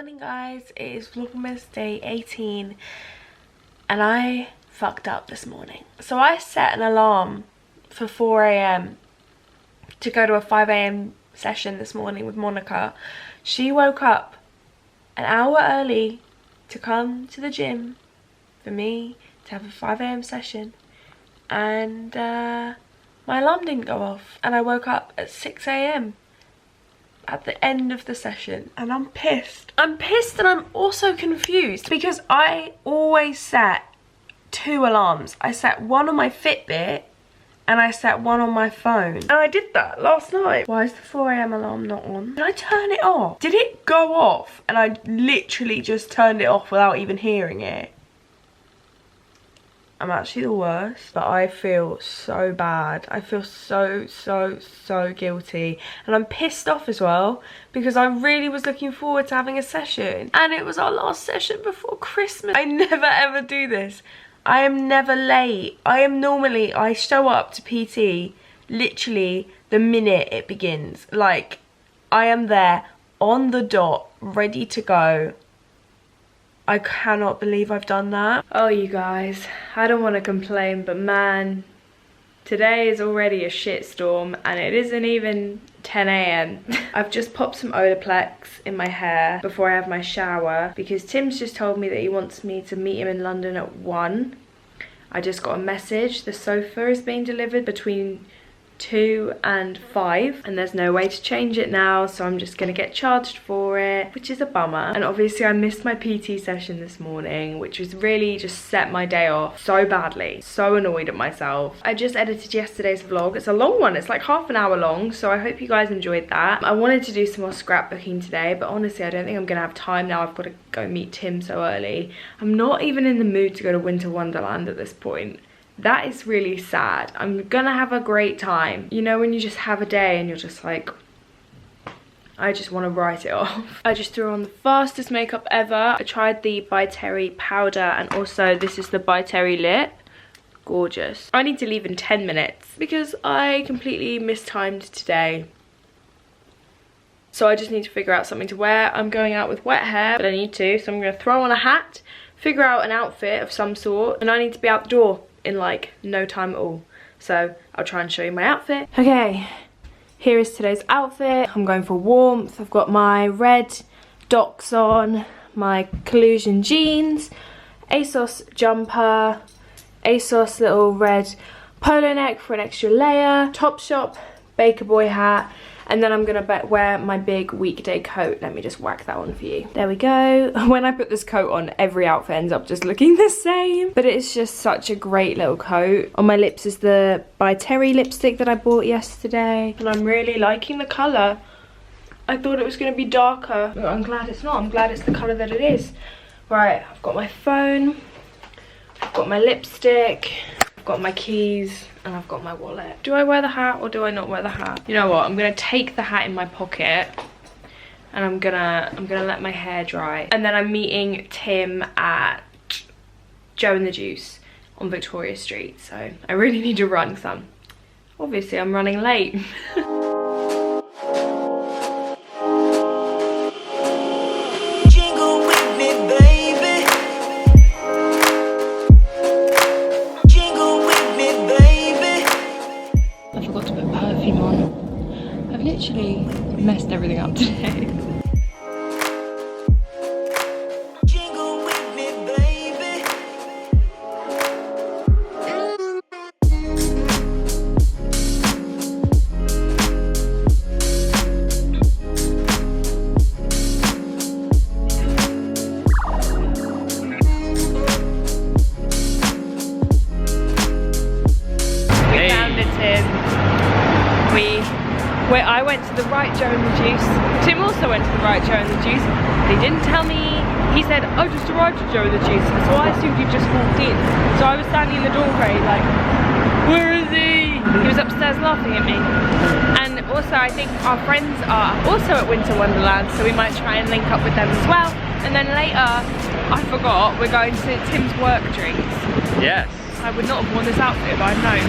morning, guys. It is Vlogmas day 18 and I fucked up this morning. So I set an alarm for 4 AM to go to a 5 AM session this morning with Monica. She woke up an hour early to come to the gym for me to have a 5 AM session, and my alarm didn't go off and I woke up at 6 AM at the end of the session, and I'm pissed. I'm pissed and I'm also confused because I always set 2 alarms. I set one on my Fitbit and I set one on my phone. And I did that last night. Why is the 4 AM alarm not on? Did I turn it off? Did it go off and I literally just turned it off without even hearing it? I'm actually the worst, but I feel so bad. I feel so guilty, and I'm pissed off as well because I really was looking forward to having a session, and it was our last session before Christmas. I never ever do this. I am never late. I show up to PT literally the minute it begins. Like, I am there on the dot, ready to go. I cannot believe I've done that. Oh, you guys, I don't want to complain, but man, today is already a shitstorm and it isn't even 10 AM. I've just popped some Olaplex in my hair before I have my shower because Tim's just told me that he wants me to meet him in London at 1. I just got a message. The sofa is being delivered between 2 and 5 and there's no way to change it now, so I'm just gonna get charged for it, which is a bummer. And obviously I missed my PT session this morning, which was really just set my day off so badly. So annoyed at myself. I just edited yesterday's vlog. It's a long one, it's like half an hour long, so I hope you guys enjoyed that. I wanted to do some more scrapbooking today, but honestly I don't think I'm gonna have time now. I've got to go meet Tim so early. I'm not even in the mood to go to Winter Wonderland at this point. That is really sad. I'm gonna have a great time. You know when you just have a day and you're just like, I just want to write it off. I just threw on the fastest makeup ever. I tried the By Terry powder and also this is the By Terry lip. Gorgeous. I need to leave in 10 minutes because I completely mistimed today. So I just need to figure out something to wear. I'm going out with wet hair, but I need to. So I'm gonna throw on a hat, figure out an outfit of some sort, and I need to be out the door in like no time at all. So I'll try and show you my outfit. Okay, here is today's outfit. I'm going for warmth. I've got my red Docs on, my collusion jeans, ASOS jumper, ASOS little red polo neck for an extra layer, Topshop Baker Boy hat, and then I'm gonna wear my big weekday coat. Let me just whack that on for you. There we go. When I put this coat on, every outfit ends up just looking the same, but it's just such a great little coat. On my lips is the By Terry lipstick that I bought yesterday, and I'm really liking the colour. I thought it was gonna be darker, but I'm glad it's not. I'm glad it's the colour that it is. Right, I've got my phone, I've got my lipstick, I've got my keys, and I've got my wallet. Do I wear the hat or do I not wear the hat? You know what? I'm gonna take the hat in my pocket and I'm gonna let my hair dry. And then I'm meeting Tim at Joe and the Juice on Victoria Street. So I really need to run some. Obviously I'm running late. Literally messed everything up today. We found it, Tim. I went to the right Joe and the Juice. Tim also went to the right Joe and the Juice, but he didn't tell me. He said, I just arrived at Joe and the Juice, so I assumed you just walked in. So I was standing in the doorway like, where is he? He was upstairs laughing at me. And also I think our friends are also at Winter Wonderland, so we might try and link up with them as well. And then later, I forgot, we're going to Tim's work drinks. Yes. I would not have worn this outfit if I'd known.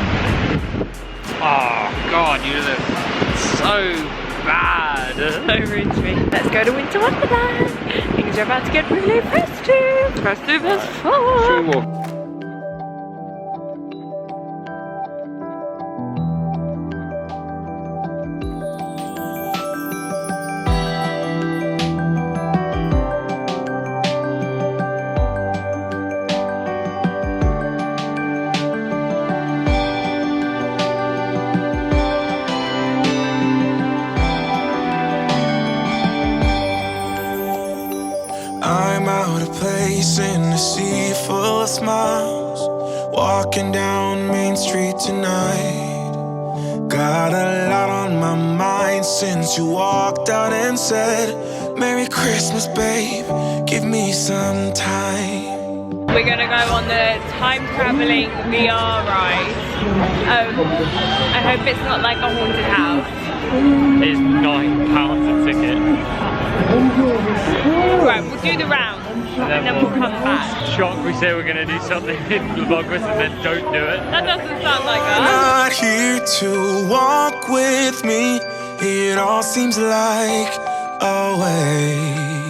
Oh god, you look so bad. So rude to me. Let's go to Winter Wonderland. Enjoy we're about to get really festive. Festive as fuck. Sure. In a sea full of smiles, walking down Main Street tonight. Got a lot on my mind since you walked out and said, Merry Christmas, babe, give me some time. We're gonna go on the time-traveling VR ride. I hope it's not like a haunted house. It's £9 a ticket. Right, we'll do the round. And then we'll come back. Shock, we say we're going to do something in Vlogmas and then don't do it. That doesn't sound like us. Not here to walk with me. It all seems like a waste.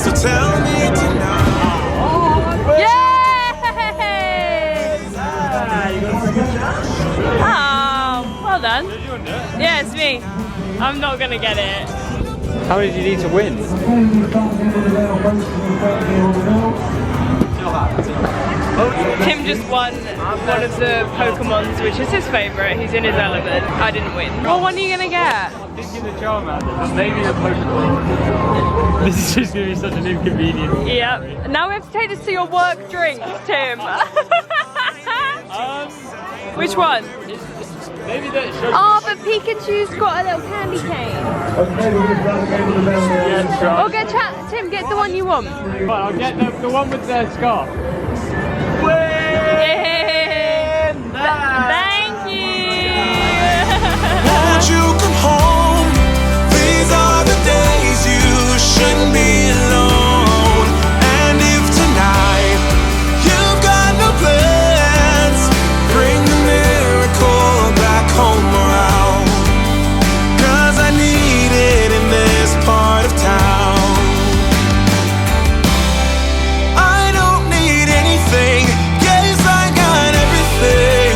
So tell me tonight. Yay! Oh, well done. Yeah, it's me. I'm not going to get it. How many do you need to win? Tim just won one of the Pokemons, which is his favourite. He's in his element. I didn't win. What one are you gonna get? I'm thinking the Charmander, maybe the Pokemon. This is just gonna be such an inconvenience. Yep. Now we have to take this to your work drink, Tim. Which one? Maybe that should. Oh, but Pikachu's got a little candy cane. Yeah, Or get Tim, get the one you want. Right, I'll get the one with the scarf. Yay! Thank you! Won't you come home? These are the days you shouldn't be alone. And if tonight you've got no plans, bring the miracle back home around. 'Cause I need it in this part of town. I don't need anything. Yes, I got everything.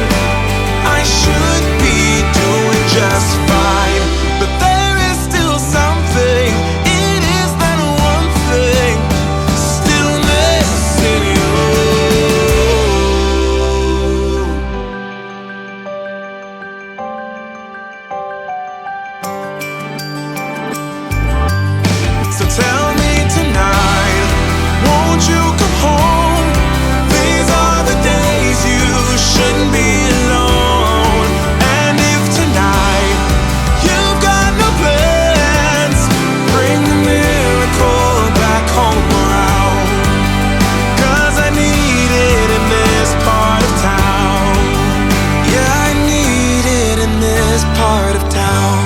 I should be doing just fine, but there is still something. It is that one thing still missing you. So tell me tonight, won't you come home? These are the days you shouldn't be alone. And if tonight you've got no plans, bring the miracle back home around. 'Cause I need it in this part of town. Yeah, I need it in this part of town.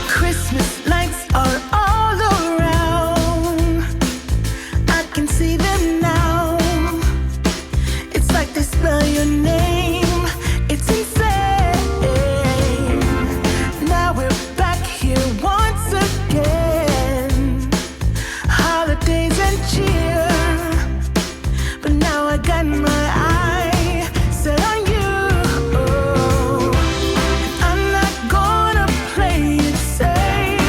Christmas lights are all around. I can see them now. It's like they spell your name. It's insane. Now we're back here once again. Holidays and cheer. But now I got my eye set on you. I'm not gonna play it safe.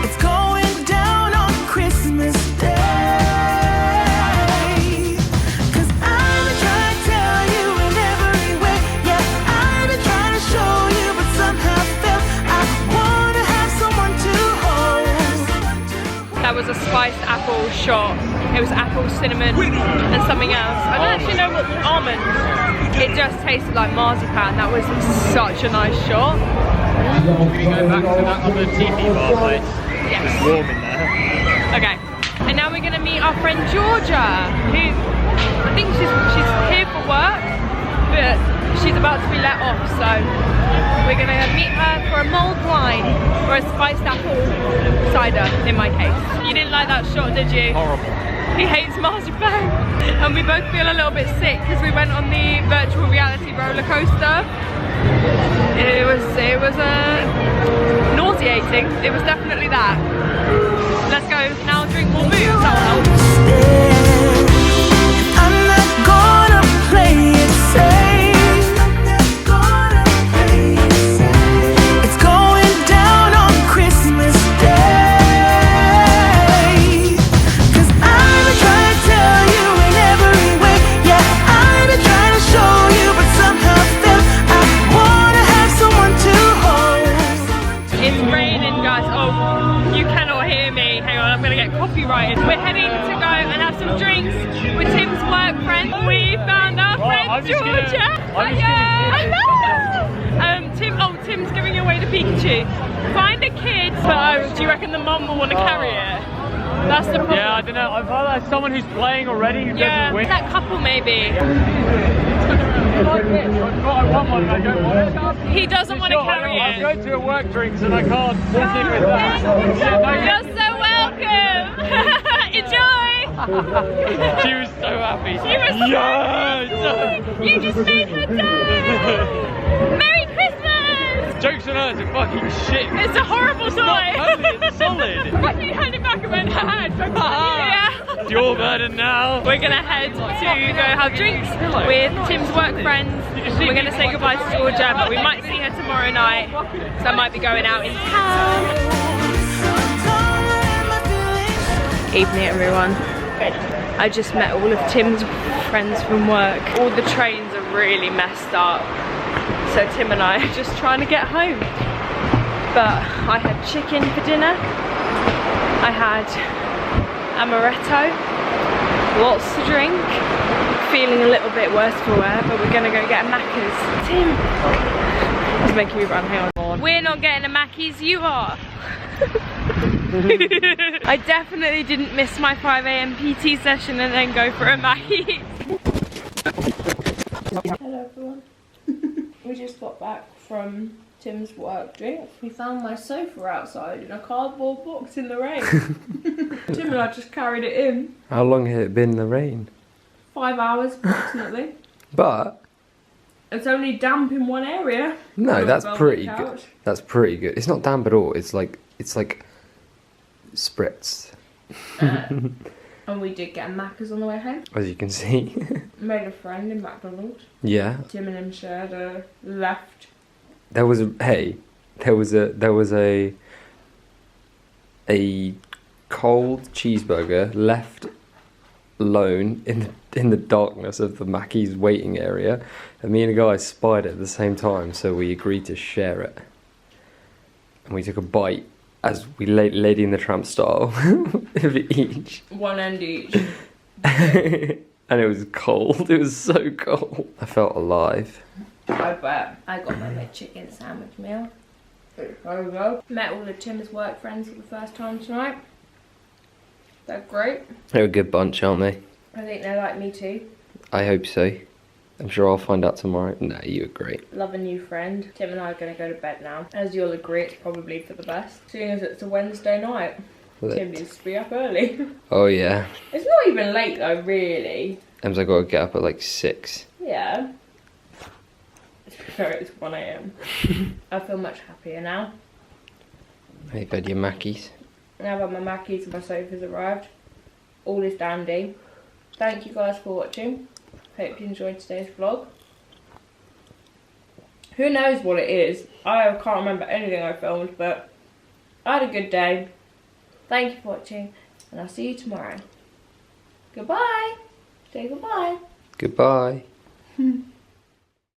It's going down on Christmas Day. 'Cause I've been trying to tell you in every way. Yeah, I've been trying to show you, but somehow felt I wanna have someone to hold. That was a spiced apple shot. It was apple, cinnamon, and something else. I don't actually know what almond. It just tasted like marzipan. That was such a nice shot. Can we go back to that other TV bar place? Yes. It's warm in there. Okay. And now we're gonna meet our friend Georgia, who I think she's here for work, but she's about to be let off, so we're gonna meet her for a mulled wine or a spiced apple cider in my case. You didn't like that shot, did you? Horrible. He hates marzipan. And we both feel a little bit sick because we went on the virtual reality roller coaster. It was nauseating. It was definitely that. Let's go now, drink more moves, that'll help. I'm not gonna play it safe. It's going down on Christmas Day. 'Cause I've been trying to tell you in every way. Yeah, I've been trying to show you, but somehow still I wanna have someone to hold. It's raining, guys. Oh, you cannot hear me. Hang on, I'm gonna get copyrighted. We're heading to go and have some drinks with Tim's work friend. We found our friend Georgia. Tim's giving away the Pikachu. Find a kid. But do you reckon the mum will want to carry it? That's the problem. Yeah, I don't know. I've heard like someone who's playing already who doesn't win. That couple maybe. I want one, I don't want it. He doesn't want to carry I'm it. going to a work drinks and I can't walk in with that. Yeah, no, You're so welcome. Enjoy. she was so happy. She was so happy. You just made her day. Merry Christmas. Jokes on her, it's a fucking shit. It's a horrible toy. It's solid. You hand it back and went, yeah. It's your burden now. We're gonna head to go have drinks with Tim's work friends. We're gonna say goodbye to Georgia, but we might see her tomorrow night. So I might be going out in town. Evening, everyone. I just met all of Tim's friends from work. All the trains are really messed up. So Tim and I are just trying to get home. But I had chicken for dinner. I had amaretto, lots to drink. Feeling a little bit worse for wear, but we're gonna go get a Macca's. Tim is making me run, hang on. We're not getting a Macca's, you are. I definitely didn't miss my 5 AM PT session and then go for a Macca's. Hello everyone. We just got back from Tim's work drinks. We found my sofa outside in a cardboard box in the rain. Tim and I just carried it in. How long had it been in the rain? 5 hours approximately. But It's only damp in one area. no, that's pretty good. Couch. That's pretty good. It's not damp at all. It's like spritz. And we did get a Macca's on the way home. As you can see. Made a friend in McDonald's. Yeah. Tim and him shared a left. There was a cold cheeseburger left alone in the darkness of the Mackey's waiting area, and me and a guy spied it at the same time, so we agreed to share it. And we took a bite as we Lady in the Tramp style of each. One end each. And it was cold. It was so cold. I felt alive. I bet. I got my chicken sandwich meal. There we go. Met all of Tim's work friends for the first time tonight. They're great. They're a good bunch, aren't they? I think they like me too. I hope so. I'm sure I'll find out tomorrow. No, you were great. Love a new friend. Tim and I are going to go to bed now. As you'll agree, it's probably for the best. Seeing as it's a Wednesday night. Tim needs to be up early. Oh yeah. It's not even late though, really. I got to get up at like 6. Yeah. It's 1 AM. I feel much happier now. You've had your Mackies. Now I've had my Mackies and my sofa's arrived. All is dandy. Thank you guys for watching. Hope you enjoyed today's vlog. Who knows what it is? I can't remember anything I filmed, but I had a good day. Thank you for watching, and I'll see you tomorrow. Goodbye. Say goodbye. Goodbye.